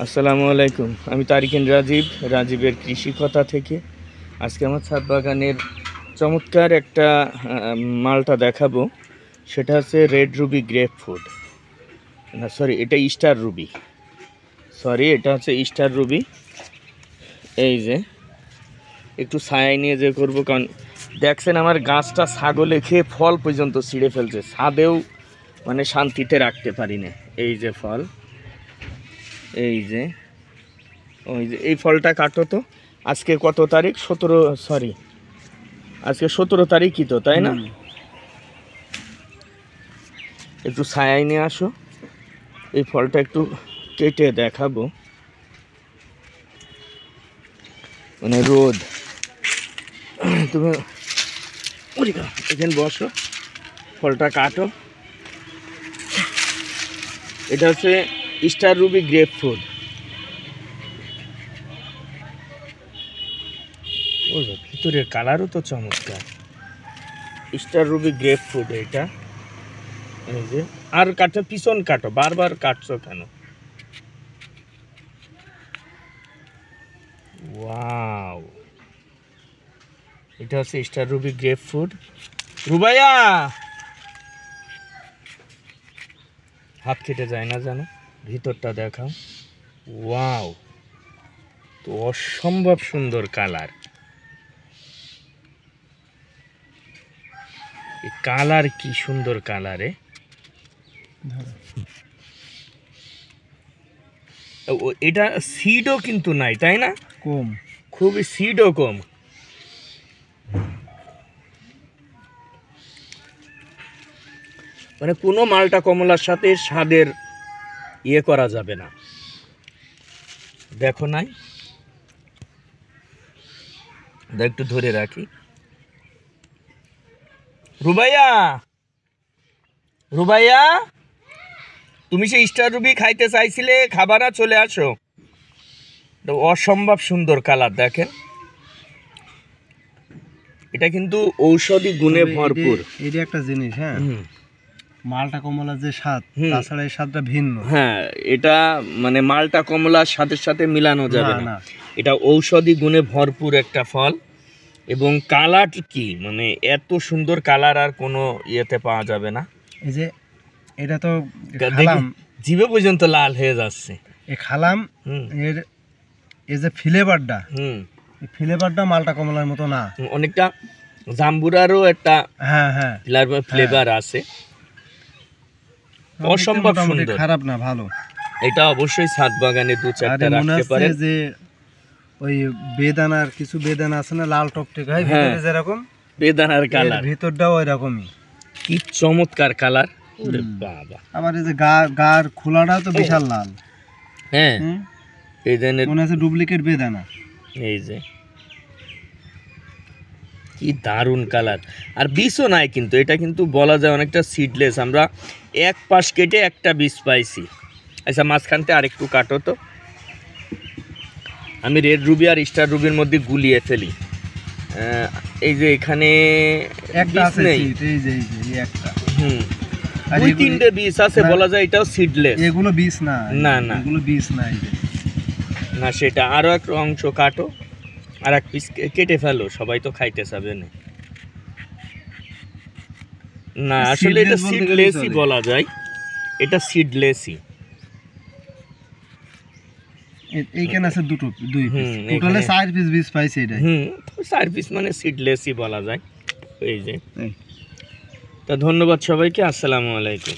আসসালামু আলাইকুম। আমি তারিকিন রাজীব, রাজীবের কৃষি কথা থেকে। আজকে আমার ছাদ বাগানের চমৎকার একটা মালটা দেখাবো। সেটা হচ্ছে রেড রুবি গ্রেপ ফ্রুট। না সরি, এটা স্টার রুবি। এটা হচ্ছে স্টার রুবি। এই যে একটু ছায়ায় নিয়ে যে করবো, কারণ দেখছেন আমার গাছটা ছাগলে খেয়ে ফল পর্যন্ত ছিঁড়ে ফেলছে। ছাদেও মানে শান্তিতে রাখতে পারি না। এই যে ফল, এই যে ওই যে এই ফলটা কাটো তো। আজকে কত তারিখ? আজকে 17 তারিখই তো, তাই না? একটু ছায়ায় নিয়ে আসো। এই ফলটা একটু কেটে দেখাবো, মানে রোদ। তুমি এখানে বসো, ফলটা কাটো। এটা হচ্ছে স্টার রুবি গ্রেপ ফ্রুট। ভিতরের কালারও তো চমৎকার। স্টার রুবি গ্রেপ ফ্রুট এটা। এই যে আর কাটো, পিছন কাটো, বারবার কাটছো কেন? ওয়াও, এটা হচ্ছে star Ruby grape fruit. Rubaiya, হাত কেটে যায় না জানো? ভিতরটা দেখাও। ওয়াও, তো অসম্ভব সুন্দর কালার। এই কালার কি সুন্দর কালারে। এটা সিডও কিন্তু নাই, তাই না? কম, খুবই সিডও কম। মানে কোনো মালটা কমলার সাথে স্বাদের ইয়ে করা যাবে না। দেখো নাই, একটু ধরে রাখি। রুবাইয়া, রুবাইয়া, তুমি সে স্টার রুবি খাইতে চাইছিলে, খাবার না? চলে আসো। অসম্ভব সুন্দর কালার দেখেন। এটা কিন্তু ঔষধি গুণে ভরপুর। এটা একটা জিনিস, হ্যাঁ, মালটা কমলার যে স্বাদ, তাছাড়া এই স্বাদটা ভিন্ন। হ্যাঁ, এটা মানে মালটা কমলার সাথে সাথে মিলানো যাবে না। এটা ঔষধি গুণে ভরপুর একটা ফল। এবং কালার কি, মানে এত সুন্দর কালার আর কোনো ইয়েতে পাওয়া যাবে না। এই যে এটা তো জিভে পর্যন্ত লাল হয়ে যাচ্ছে। এই খালাম এর এই যে ফ্লেভারটা, এই ফ্লেভারটা মালটা কমলার মতো না। অনেকটা জাম্বুরারও একটা হ্যাঁ ফ্লেভার আছে। অসম্ভব সুন্দর, খারাপ না, ভালো। এটা অবশ্যই ছাদ বাগানে দু চারটা রাখতে পারেন। যে ওই বেদানার কিছু বেদানা আছে না, লাল টকটকে হয় ভিতরে, যেরকম বেদানার কালার, ভিতরটাও ওই রকমই। কি চমৎকার কালার। বাবা, আবার এই যে গার খোলাটাও তো বিশাল লাল। হ্যাঁ, এই যে মনে আছে ডুপ্লিকেট বেদানা। এই যে কি দারুণ কালার। আর বীজও নাই কিন্তু, এটা কিন্তু বলা যায় অনেকটা সিডলেস। আমরা এক পাশ কেটে একটা বীজ পাইছি। আচ্ছা, মাঝখানতে আরেকটু কাটো তো। আমি রেড রুবি আর স্টার রুবির মধ্যে গুলিয়ে ফেলি। এই যে এখানে একটা আছে, এই যে একটা, দুই তিনটে বীজ আছে, বলা যায় এটাও সিডলেস। এগুলো বীজ না, না এগুলো বীজ না। না, সেটা আরো এক অংশ কাটো, আর এক পিস কেটে ফেলো, সবাই তো খাইতে চাবে না। না, আসলে এটা সিডলেসই বলা যায়। এটা সিডলেসই। এইখানে আছে দুই পিস, টোটালে 4 পিস বীজ পাইছে এটা। 4 পিস মানে সিডলেসই বলা যায়। এই যে, তা ধন্যবাদ সবাইকে। আসসালামু আলাইকুম।